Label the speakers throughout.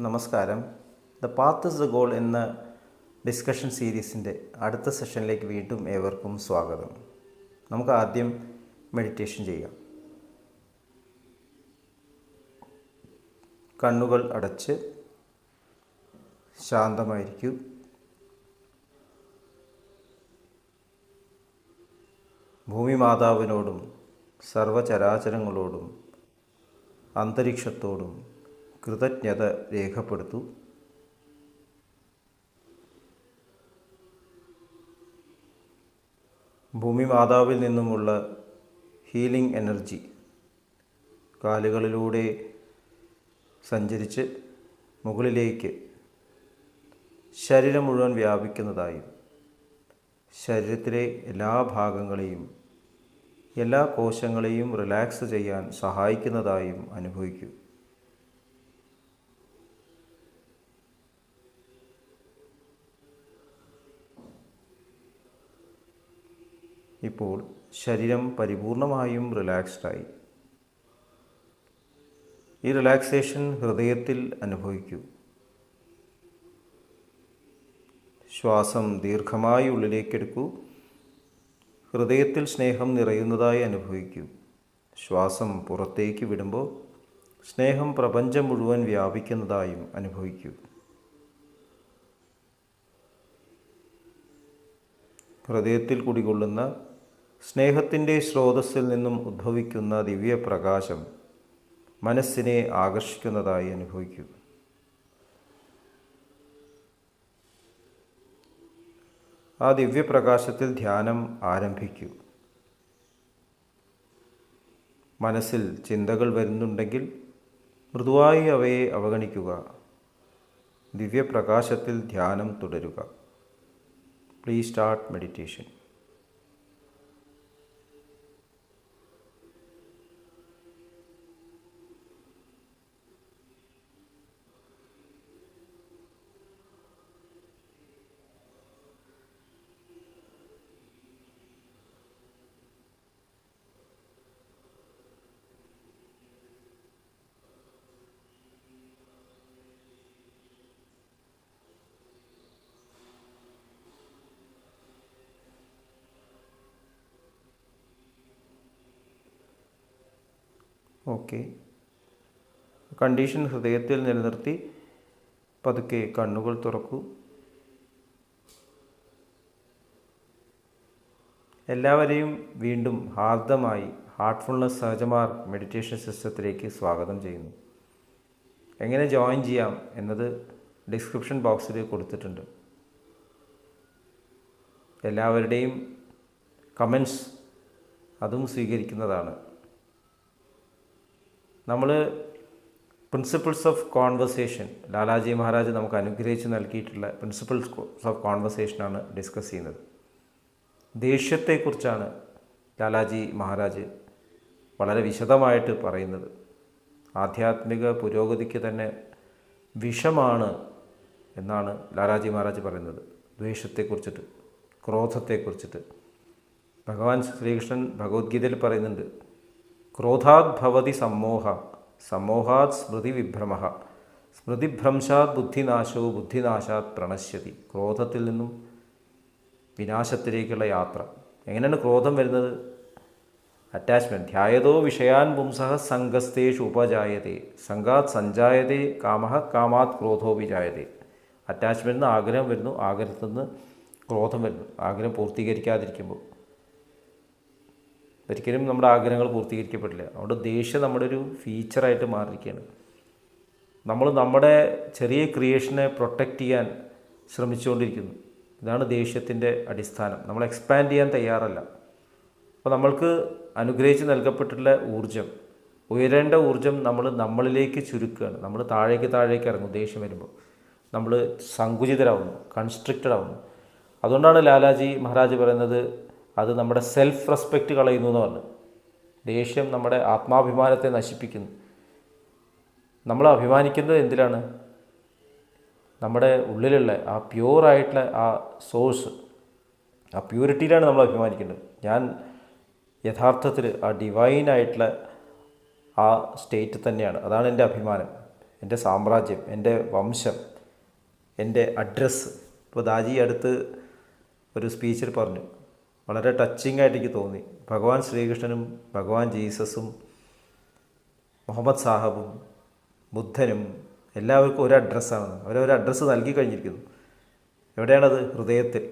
Speaker 1: നമസ്കാരം. The path is the goal എന്ന discussion സീരീസിൻ്റെ അടുത്ത സെഷനിലേക്ക് വീണ്ടും ഏവർക്കും സ്വാഗതം. നമുക്ക് ആദ്യം മെഡിറ്റേഷൻ ചെയ്യാം. കണ്ണുകൾ അടച്ച് ശാന്തമായിരിക്കൂ. ഭൂമി മാതാവിനോടും സർവചരാചരങ്ങളോടും അന്തരീക്ഷത്തോടും കൃതജ്ഞത രേഖപ്പെടുത്തൂ. ഭൂമി മാതാവിൽ നിന്നുമുള്ള ഹീലിംഗ് എനർജി കാലുകളിലൂടെ സഞ്ചരിച്ച് മുകളിലേക്ക് ശരീരം മുഴുവൻ വ്യാപിക്കുന്നതായും ശരീരത്തിലെ എല്ലാ ഭാഗങ്ങളെയും എല്ലാ കോശങ്ങളെയും റിലാക്സ് ചെയ്യാൻ സഹായിക്കുന്നതായും അനുഭവിക്കൂ. ഇപ്പോൾ ശരീരം പരിപൂർണമായും റിലാക്സ്ഡായി. ഈ റിലാക്സേഷൻ ഹൃദയത്തിൽ അനുഭവിക്കൂ. ശ്വാസം ദീർഘമായി ഉള്ളിലേക്കെടുക്കൂ. ഹൃദയത്തിൽ സ്നേഹം നിറയുന്നതായി അനുഭവിക്കൂ. ശ്വാസം പുറത്തേക്ക് വിടുമ്പോൾ സ്നേഹം പ്രപഞ്ചം മുഴുവൻ വ്യാപിക്കുന്നതായും അനുഭവിക്കൂ. ഹൃദയത്തിൽ കുടികൊള്ളുന്ന സ്നേഹത്തിൻ്റെ സ്രോതസ്സിൽ നിന്നും ഉദ്ഭവിക്കുന്ന ദിവ്യപ്രകാശം മനസ്സിനെ ആകർഷിക്കുന്നതായി അനുഭവിക്കൂ. ആ ദിവ്യപ്രകാശത്തിൽ ധ്യാനം ആരംഭിക്കൂ. മനസ്സിൽ ചിന്തകൾ വരുന്നുണ്ടെങ്കിൽ മൃദുവായി അവയെ അവഗണിക്കുക. ദിവ്യപ്രകാശത്തിൽ ധ്യാനം തുടരുക. Please start meditation. Okay, condition ഹൃദയത്തിൽ നിലനിർത്തി പതുക്കെ കണ്ണുകൾ തുറക്കൂ. എല്ലാവരെയും വീണ്ടും ഹാർദമായി ഹാർട്ട്ഫുൾനെസ് സഹജമാർ മെഡിറ്റേഷൻ സിസ്റ്റത്തിലേക്ക് സ്വാഗതം ചെയ്യുന്നു. എങ്ങനെ ജോയിൻ ചെയ്യാം എന്നത് ഡിസ്ക്രിപ്ഷൻ ബോക്സിൽ കൊടുത്തിട്ടുണ്ട്. എല്ലാവരുടെയും കമൻസ് അതും സ്വീകരിക്കുന്നതാണ്. നമ്മൾ principles of conversation, Lalaji Maharaj നമുക്ക് അനുഗ്രഹിച്ച് നൽകിയിട്ടുള്ള പ്രിൻസിപ്പിൾസ് ഓഫ് കോൺവെർസേഷനാണ് ഡിസ്കസ് ചെയ്യുന്നത്. ദേഷ്യത്തെക്കുറിച്ചാണ് ലാലാജി മഹാരാജ് വളരെ വിശദമായിട്ട് പറയുന്നത്. ആധ്യാത്മിക പുരോഗതിക്ക് തന്നെ വിഷമാണ് എന്നാണ് ലാലാജി മഹാരാജ് പറയുന്നത്. ദ്വേഷത്തെക്കുറിച്ചിട്ട്, ക്രോധത്തെക്കുറിച്ചിട്ട് ഭഗവാൻ ശ്രീകൃഷ്ണൻ ഭഗവത്ഗീതയിൽ പറയുന്നുണ്ട്, ക്രോധാത് ഭവതി സമ്മോഹ, സമ്മോഹാത് സ്മൃതി വിഭ്രമ, സ്മൃതിഭ്രംശാത് ബുദ്ധിനാശോ, ബുദ്ധിനാശാത് പ്രണശ്യതി. ക്രോധത്തിൽ നിന്നും വിനാശത്തിലേക്കുള്ള യാത്ര. എങ്ങനെയാണ് ക്രോധം വരുന്നത്? അറ്റാച്ച്മെൻറ്റ്. ധ്യായതോ വിഷയാൻ പുംസഃ സംഗസ്തേഷു ഉപജായതേ, സംഗാത് സഞ്ജായതേ കാമഃ, കാമാത് ക്രോധോ വിജായതേ. അറ്റാച്ച്മെൻറ്റിൽ നിന്ന് ആഗ്രഹം വരുന്നു, ആഗ്രഹത്തിൽ നിന്ന് ക്രോധം വരുന്നു. ആഗ്രഹം പൂർത്തീകരിക്കാതിരിക്കുമ്പോൾ ഒരിക്കലും നമ്മുടെ ആഗ്രഹങ്ങൾ പൂർത്തീകരിക്കപ്പെടില്ല. അതുകൊണ്ട് ദേഷ്യം നമ്മുടെ ഒരു ഫീച്ചറായിട്ട് മാറിയിരിക്കുകയാണ്. നമ്മൾ നമ്മുടെ ചെറിയ ക്രിയേഷനെ പ്രൊട്ടക്റ്റ് ചെയ്യാൻ ശ്രമിച്ചുകൊണ്ടിരിക്കുന്നു. ഇതാണ് ദേഷ്യത്തിൻ്റെ അടിസ്ഥാനം. നമ്മൾ എക്സ്പാൻഡ് ചെയ്യാൻ തയ്യാറല്ല. അപ്പോൾ നമ്മൾക്ക് അനുഗ്രഹിച്ച് നൽകപ്പെട്ടിട്ടുള്ള ഊർജം, ഉയരേണ്ട ഊർജം നമ്മളിലേക്ക് ചുരുക്കുകയാണ്. നമ്മൾ താഴേക്ക് ഇറങ്ങും. ദേഷ്യം വരുമ്പോൾ നമ്മൾ സങ്കുചിതരാകുന്നു, കൺസ്ട്രിക്റ്റഡ് ആവുന്നു. അതുകൊണ്ടാണ് ലാലാജി മഹാരാജ് പറയുന്നത് അത് നമ്മുടെ സെൽഫ് റെസ്പെക്റ്റ് കളയുന്നു എന്ന് പറഞ്ഞു. ദേഷ്യം നമ്മുടെ ആത്മാഭിമാനത്തെ നശിപ്പിക്കുന്നു. നമ്മൾ അഭിമാനിക്കുന്നത് എന്തിലാണ്? നമ്മുടെ ഉള്ളിലുള്ള ആ പ്യൂറായിട്ടുള്ള ആ സോഴ്സ്, ആ പ്യൂരിറ്റിയിലാണ് നമ്മൾ അഭിമാനിക്കേണ്ടത്. ഞാൻ യഥാർത്ഥത്തിൽ ആ ഡിവൈനായിട്ടുള്ള ആ സ്റ്റേറ്റ് തന്നെയാണ്. അതാണ് എൻ്റെ അഭിമാനം. എൻ്റെ സാമ്രാജ്യം, എൻ്റെ വംശം, എൻ്റെ അഡ്രസ്സ്. ഇപ്പോൾ ദാജി അടുത്ത് ഒരു സ്പീച്ചിൽ പറഞ്ഞു, വളരെ ടച്ചിങ് ആയിട്ട് എനിക്ക് തോന്നി. ഭഗവാൻ ശ്രീകൃഷ്ണനും ഭഗവാൻ ജീസസും മുഹമ്മദ് സാഹബും ബുദ്ധനും എല്ലാവർക്കും ഒരു അഡ്രസ്സാണ്. അവരൊരു അഡ്രസ്സ് നൽകി കഴിഞ്ഞിരിക്കുന്നു. എവിടെയാണത്? ഹൃദയത്തിൽ.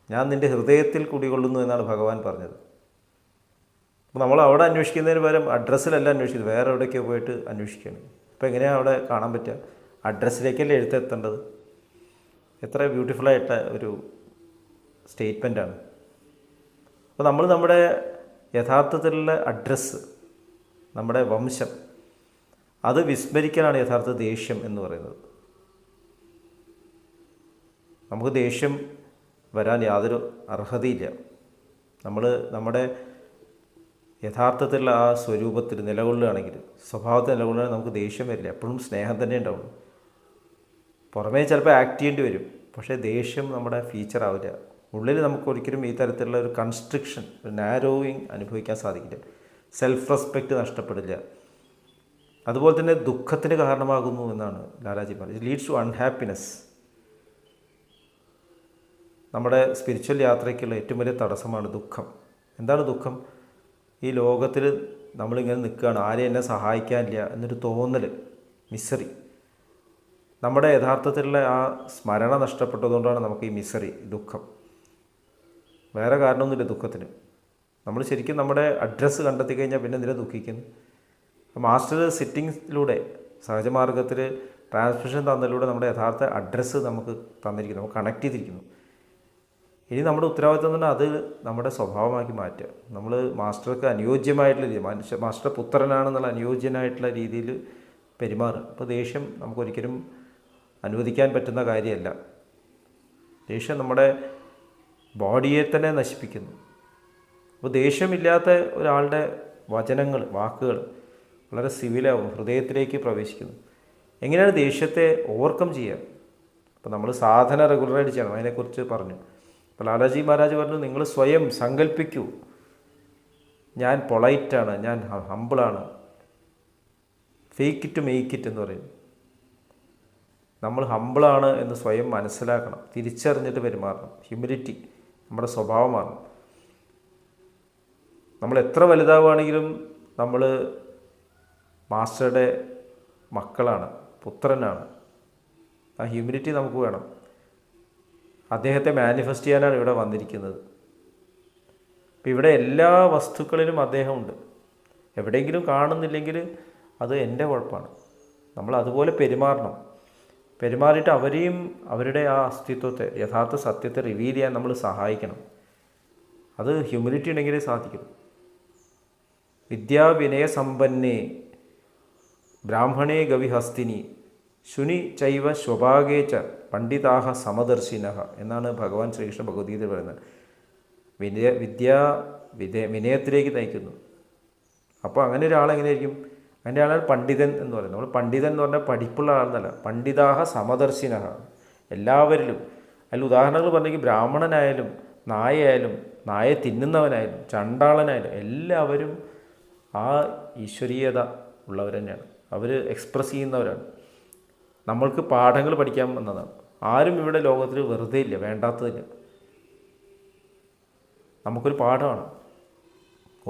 Speaker 1: ഞാൻ നിൻ്റെ ഹൃദയത്തിൽ കുടികൊള്ളുന്നു എന്നാണ് ഭഗവാൻ പറഞ്ഞത്. അപ്പോൾ നമ്മൾ അവിടെ അന്വേഷിക്കുന്നതിന് പകരം അഡ്രസ്സിലല്ല അന്വേഷിക്കുന്നത്, വേറെ എവിടേക്കോ പോയിട്ട് അന്വേഷിക്കുകയാണ്. അപ്പോൾ എങ്ങനെയാണ് അവിടെ കാണാൻ പറ്റുക? അഡ്രസ്സിലേക്കല്ലേ എഴുത്തെത്തേണ്ടത്. എത്ര ബ്യൂട്ടിഫുള്ളായിട്ട ഒരു സ്റ്റേറ്റ്മെൻറ്റാണ്. അപ്പോൾ നമ്മൾ നമ്മുടെ യഥാർത്ഥത്തിലുള്ള അഡ്രസ്സ്, നമ്മുടെ വംശം, അത് വിസ്മരിക്കലാണ് യഥാർത്ഥ ദേഷ്യം എന്ന് പറയുന്നത്. നമുക്ക് ദേഷ്യം വരാൻ യാതൊരു അർഹതയില്ല. നമ്മൾ നമ്മുടെ യഥാർത്ഥത്തിലുള്ള ആ സ്വരൂപത്തിൽ നിലകൊള്ളുകയാണെങ്കിൽ, സ്വഭാവത്തിൽ നിലകൊള്ളുകയാണെങ്കിൽ നമുക്ക് ദേഷ്യം വരില്ല. എപ്പോഴും സ്നേഹം തന്നെ ഉണ്ടാവുള്ളൂ. പുറമേ ചിലപ്പോൾ ആക്ട് ചെയ്യേണ്ടി വരും, പക്ഷേ ദേഷ്യം നമ്മുടെ ഫീച്ചർ ആവില്ല. ഉള്ളിൽ നമുക്ക് ഒരിക്കലും ഈ തരത്തിലുള്ള ഒരു കൺസ്ട്രിക്ഷൻ, ഒരു നാരോയിങ് അനുഭവിക്കാൻ സാധിക്കില്ല. സെൽഫ് റെസ്പെക്റ്റ് നഷ്ടപ്പെടില്ല. അതുപോലെ തന്നെ ദുഃഖത്തിന് കാരണമാകുന്നു എന്നാണ് ലാലാജി പറഞ്ഞത്. Leads to unhappiness. നമ്മുടെ സ്പിരിച്വൽ യാത്രയ്ക്കുള്ള ഏറ്റവും വലിയ തടസ്സമാണ് ദുഃഖം. എന്താണ് ദുഃഖം? ഈ ലോകത്തിൽ നമ്മളിങ്ങനെ നിൽക്കുകയാണ്, ആരെയും എന്നെ സഹായിക്കാനില്ല എന്നൊരു തോന്നൽ, മിസറി. നമ്മുടെ യഥാർത്ഥത്തിലുള്ള ആ സ്മരണ നഷ്ടപ്പെട്ടതുകൊണ്ടാണ് നമുക്ക് ഈ മിസറി, ദുഃഖം. വേറെ കാരണമൊന്നുമില്ല ദുഃഖത്തിന്. നമ്മൾ ശരിക്കും നമ്മുടെ അഡ്രസ്സ് കണ്ടെത്തി കഴിഞ്ഞാൽ പിന്നെ എന്തിനാ ദുഃഖിക്കുന്നു? മാസ്റ്റർ സിറ്റിങ്ങിലൂടെ, സഹജമാർഗത്തിൽ ട്രാൻസ്മിഷൻ തന്നതിലൂടെ നമ്മുടെ യഥാർത്ഥ അഡ്രസ്സ് നമുക്ക് തന്നിരിക്കുന്നു, നമുക്ക് കണക്ട് ചെയ്തിരിക്കുന്നു. ഇനി നമ്മുടെ ഉത്തരവാദിത്വം തന്നെ അത് നമ്മുടെ സ്വഭാവമാക്കി മാറ്റുക. നമ്മൾ മാസ്റ്റർക്ക് അനുയോജ്യമായിട്ടുള്ള രീതി, മാസ്റ്റർ പുത്രനാണെന്നുള്ള അനുയോജ്യനായിട്ടുള്ള രീതിയിൽ പെരുമാറുക. അപ്പോൾ ദേഷ്യം നമുക്കൊരിക്കലും അനുവദിക്കാൻ പറ്റുന്ന കാര്യമല്ല. ദേഷ്യം നമ്മുടെ ബോഡിയെ തന്നെ നശിപ്പിക്കുന്നു. അപ്പോൾ ദേഷ്യമില്ലാത്ത ഒരാളുടെ വചനങ്ങൾ, വാക്കുകൾ വളരെ സിവിലാവും, ഹൃദയത്തിലേക്ക് പ്രവേശിക്കുന്നു. എങ്ങനെയാണ് ദേഷ്യത്തെ ഓവർകം ചെയ്യുക? അപ്പോൾ നമ്മൾ സാധന റെഗുലറായിട്ട് ചെയ്യണം. അതിനെക്കുറിച്ച് പറഞ്ഞു. അപ്പോൾ ലാലാജി മഹാരാജ് പറഞ്ഞു, നിങ്ങൾ സ്വയം സങ്കല്പിക്കൂ, ഞാൻ പൊളൈറ്റാണ്, ഞാൻ ഹമ്പിളാണ്. ഫേക്ക് ഇറ്റ് മേക്ക് ഇറ്റ് എന്ന് പറയും. നമ്മൾ ഹമ്പിളാണ് എന്ന് സ്വയം മനസ്സിലാക്കണം, തിരിച്ചറിഞ്ഞിട്ട് പെരുമാറണം. ഹ്യൂമിലിറ്റി നമ്മുടെ സ്വഭാവമാണ്. നമ്മൾ എത്ര വലുതാവുകയാണെങ്കിലും നമ്മൾ മാസ്റ്ററുടെ മക്കളാണ്, പുത്രനാണ്. ആ ഹ്യൂമിലിറ്റി നമുക്ക് വേണം. അദ്ദേഹത്തെ മാനിഫെസ്റ്റ് ചെയ്യാനാണ് ഇവിടെ വന്നിരിക്കുന്നത്. അപ്പോൾ ഇവിടെ എല്ലാ വസ്തുക്കളിലും അദ്ദേഹമുണ്ട്. എവിടെയെങ്കിലും കാണുന്നില്ലെങ്കിൽ അത് എൻ്റെ കുഴപ്പമാണ്. നമ്മൾ അതുപോലെ പെരുമാറണം. പെരുമാറിയിട്ട് അവരെയും അവരുടെ ആ അസ്തിത്വത്തെ, യഥാർത്ഥ സത്യത്തെ റിവീൽ ചെയ്യാൻ നമ്മൾ സഹായിക്കണം. അത് ഹ്യൂമിലിറ്റി ഉണ്ടെങ്കിലേ സാധിക്കും. വിദ്യാവിനയ സമ്പന്നേ ബ്രാഹ്മണേ ഗവിഹസ്തിനി ശുനി ചൈവ സ്വഭാഗേ ച പണ്ഡിതാഹ സമദർശിനഃ എന്നാണ് ഭഗവാൻ ശ്രീകൃഷ്ണ ഭഗവത്ഗീതയിൽ പറയുന്നത്. വിനയത്തിലേക്ക് നയിക്കുന്നു. അപ്പോൾ അങ്ങനെ ഒരാളെങ്ങനെയായിരിക്കും? അങ്ങനെ ആളാണ് പണ്ഡിതൻ എന്ന് പറയുന്നത്. നമ്മൾ പണ്ഡിതൻ എന്ന് പറഞ്ഞാൽ പഠിപ്പുള്ള ആളെന്നല്ല. പണ്ഡിതാഹ സമദർശിനഃ, എല്ലാവരിലും. അതിൽ ഉദാഹരണങ്ങൾ പറഞ്ഞെങ്കിൽ ബ്രാഹ്മണനായാലും നായയായാലും നായ തിന്നുന്നവനായാലും ചണ്ടാളനായാലും എല്ലാവരും ആ ഈശ്വരീയത ഉള്ളവർ തന്നെയാണ്. അവർ എക്സ്പ്രസ് ചെയ്യുന്നവരാണ്. നമ്മൾക്ക് പാഠങ്ങൾ പഠിക്കാൻ വന്നതാണ്. ആരും ഇവിടെ ലോകത്തിൽ വെറുതെ ഇല്ല, വേണ്ടാത്തതില്ല. നമുക്കൊരു പാഠമാണ്.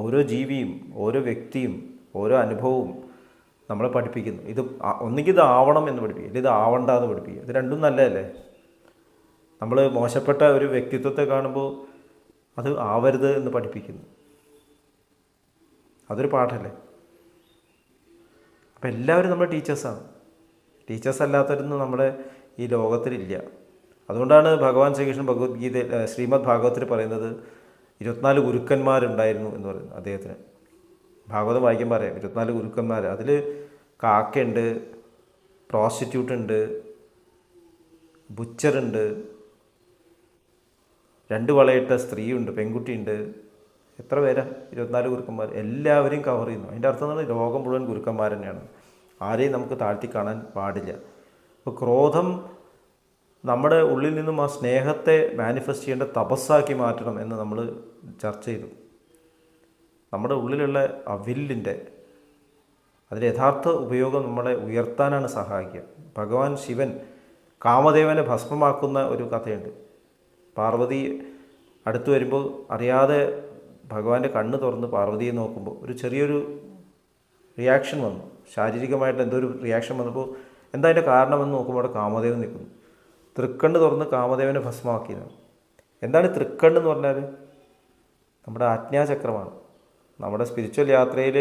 Speaker 1: ഓരോ ജീവിയും ഓരോ വ്യക്തിയും ഓരോ അനുഭവവും നമ്മളെ പഠിപ്പിക്കുന്നു. ഇത് ഒന്നുകിൽ ഇത് ആവണം എന്ന് പഠിപ്പിക്കുക, അല്ലെങ്കിൽ ഇത് ആവണ്ട എന്ന് പഠിപ്പിക്കുക. ഇത് രണ്ടും നല്ലതല്ലേ? നമ്മൾ മോശപ്പെട്ട ഒരു വ്യക്തിത്വത്തെ കാണുമ്പോൾ അത് ആവരുത് എന്ന് പഠിപ്പിക്കുന്നു. അതൊരു പാഠമല്ലേ? അപ്പോൾ എല്ലാവരും നമ്മുടെ ടീച്ചേഴ്സാണ്. ടീച്ചേഴ്സ് അല്ലാത്തവരൊന്നും നമ്മുടെ ഈ ലോകത്തിലില്ല. അതുകൊണ്ടാണ് ഭഗവാൻ ശ്രീകൃഷ്ണൻ ഭഗവത്ഗീത ശ്രീമദ് ഭാഗവത്തിൽ പറയുന്നത് 24 ഗുരുക്കന്മാരുണ്ടായിരുന്നു എന്ന് പറയുന്നു അദ്ദേഹത്തിന്. ഭാഗവതം വായിക്കാൻ പറയാം 24 ഗുരുക്കന്മാർ. അതിൽ കാക്കയുണ്ട്, പ്രോസ്റ്റിറ്റ്യൂട്ട് ഉണ്ട്, ബുച്ചറുണ്ട്, 2 വളയിട്ട സ്ത്രീയുണ്ട്, പെൺകുട്ടിയുണ്ട്. എത്ര പേരാ? 24 ഗുരുക്കന്മാർ. എല്ലാവരെയും കവർ ചെയ്യുന്നു. അതിൻ്റെ അർത്ഥം എന്ന് പറഞ്ഞാൽ ലോകം മുഴുവൻ ഗുരുക്കന്മാർ തന്നെയാണ്. ആരെയും നമുക്ക് താഴ്ത്തി കാണാൻ പാടില്ല. അപ്പോൾ ക്രോധം നമ്മുടെ ഉള്ളിൽ നിന്നും ആ സ്നേഹത്തെ മാനിഫെസ്റ്റ് ചെയ്യേണ്ട തപസ്സാക്കി മാറ്റണം എന്ന് നമ്മൾ ചർച്ച ചെയ്തു. നമ്മുടെ ഉള്ളിലുള്ള ആ വില്ലിൻ്റെ അതിൻ്റെ യഥാർത്ഥ ഉപയോഗം നമ്മളെ ഉയർത്താനാണ് സഹായിക്കുക. ഭഗവാൻ ശിവൻ കാമദേവനെ ഭസ്മമാക്കുന്ന ഒരു കഥയുണ്ട്. പാർവതി അടുത്ത് വരുമ്പോൾ അറിയാതെ ഭഗവാന്റെ കണ്ണ് തുറന്ന് പാർവതിയെ നോക്കുമ്പോൾ ഒരു ചെറിയൊരു റിയാക്ഷൻ വന്നു. ശാരീരികമായിട്ട് എന്തോ ഒരു റിയാക്ഷൻ വന്നപ്പോൾ എന്താ അതിൻ്റെ കാരണമെന്ന് നോക്കുമ്പോൾ അവിടെ കാമദേവൻ നിൽക്കുന്നു. തൃക്കണ്ണ് തുറന്ന് കാമദേവനെ ഭസ്മമാക്കിയത്. എന്താണ് തൃക്കണ്ണ് എന്ന് പറഞ്ഞാൽ? നമ്മുടെ ആജ്ഞാചക്രമാണ്. നമ്മുടെ സ്പിരിച്വൽ യാത്രയിൽ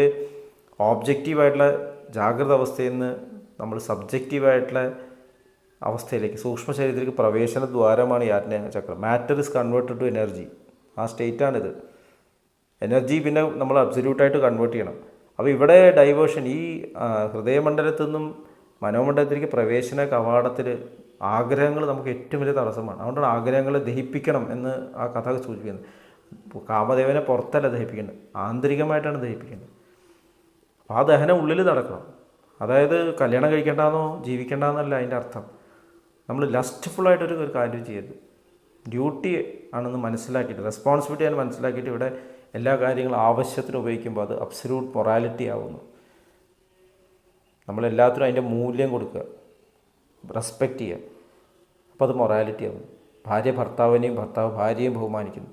Speaker 1: ഓബ്ജക്റ്റീവായിട്ടുള്ള ജാഗ്രത അവസ്ഥയിൽ നിന്ന് നമ്മൾ സബ്ജക്റ്റീവായിട്ടുള്ള അവസ്ഥയിലേക്ക്, സൂക്ഷ്മ ശരീരത്തിലേക്ക് പ്രവേശന ദ്വാരമാണ് ഈ ആജ്ഞാചക്രം. Matter is converted to energy. ആ സ്റ്റേറ്റാണിത്. എനർജി പിന്നെ നമ്മൾ അബ്സല്യൂട്ടായിട്ട് കൺവേർട്ട് ചെയ്യണം. അപ്പോൾ ഇവിടെ ഡൈവേർഷൻ, ഈ ഹൃദയമണ്ഡലത്തിൽ നിന്നും മനോമണ്ഡലത്തിലേക്ക് പ്രവേശന കവാടത്തിൽ ആഗ്രഹങ്ങൾ നമുക്ക് ഏറ്റവും വലിയ തടസ്സമാണ്. അതുകൊണ്ടാണ് ആഗ്രഹങ്ങളെ ദഹിപ്പിക്കണം എന്ന് ആ കഥ സൂചിപ്പിക്കുന്നത്. കാമദേവനെ പുറത്തല്ല ദഹിപ്പിക്കേണ്ടത്, ആന്തരികമായിട്ടാണ് ദഹിപ്പിക്കേണ്ടത്. അപ്പോൾ ആ ദഹനം ഉള്ളിൽ നടക്കണം. അതായത് കല്യാണം കഴിക്കേണ്ടെന്നോ ജീവിക്കേണ്ടെന്നല്ല അതിൻ്റെ അർത്ഥം. നമ്മൾ ലസ്റ്റ്ഫുള്ളായിട്ടൊരു കാര്യം ചെയ്യരുത്. ഡ്യൂട്ടി ആണെന്ന് മനസ്സിലാക്കിയിട്ട്, റെസ്പോൺസിബിലിറ്റി ആണ് മനസ്സിലാക്കിയിട്ട് ഇവിടെ എല്ലാ കാര്യങ്ങളും ആവശ്യത്തിന് ഉപയോഗിക്കുമ്പോൾ അത് അബ്സല്യൂട്ട് മൊറാലിറ്റി ആവുന്നു. നമ്മളെല്ലാത്തിനും അതിൻ്റെ മൂല്യം കൊടുക്കുക, റെസ്പെക്റ്റ് ചെയ്യുക. അപ്പോൾ അത് മൊറാലിറ്റി ആവുന്നു. ഭാര്യ ഭർത്താവിനെയും ഭർത്താവ് ഭാര്യയെയും ബഹുമാനിക്കുന്നു.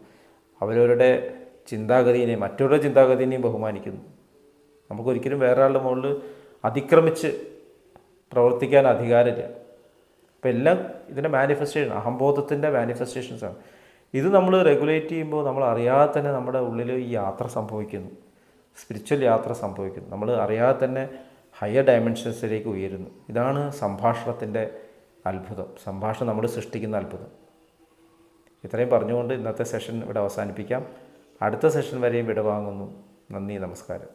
Speaker 1: അവരവരുടെ ചിന്താഗതിയെയും മറ്റവരുടെ ചിന്താഗതിയെയും ബഹുമാനിക്കുന്നു. നമുക്കൊരിക്കലും വേറെ ആളുടെ മുകളിൽ അതിക്രമിച്ച് പ്രവർത്തിക്കാൻ അധികാരമില്ല. അപ്പോൾ എല്ലാം ഇതിൻ്റെ മാനിഫെസ്റ്റേഷൻ, അഹംബോധത്തിൻ്റെ മാനിഫെസ്റ്റേഷൻസാണ്. ഇത് നമ്മൾ റെഗുലേറ്റ് ചെയ്യുമ്പോൾ നമ്മൾ അറിയാതെ തന്നെ നമ്മുടെ ഉള്ളിൽ ഈ യാത്ര സംഭവിക്കുന്നു, സ്പിരിച്വൽ യാത്ര സംഭവിക്കുന്നു. നമ്മൾ അറിയാതെ തന്നെ ഹയർ ഡയമെൻഷൻസിലേക്ക് ഉയരുന്നു. ഇതാണ് സംഭാഷണത്തിൻ്റെ അത്ഭുതം. സംഭാഷണം നമ്മൾ സൃഷ്ടിക്കുന്ന അത്ഭുതം. ഇത്രയും പറഞ്ഞുകൊണ്ട് ഇന്നത്തെ സെഷൻ ഇവിടെ അവസാനിപ്പിക്കാം. അടുത്ത സെഷൻ വരെയും വിടവാങ്ങുന്നു. നന്ദി, നമസ്കാരം.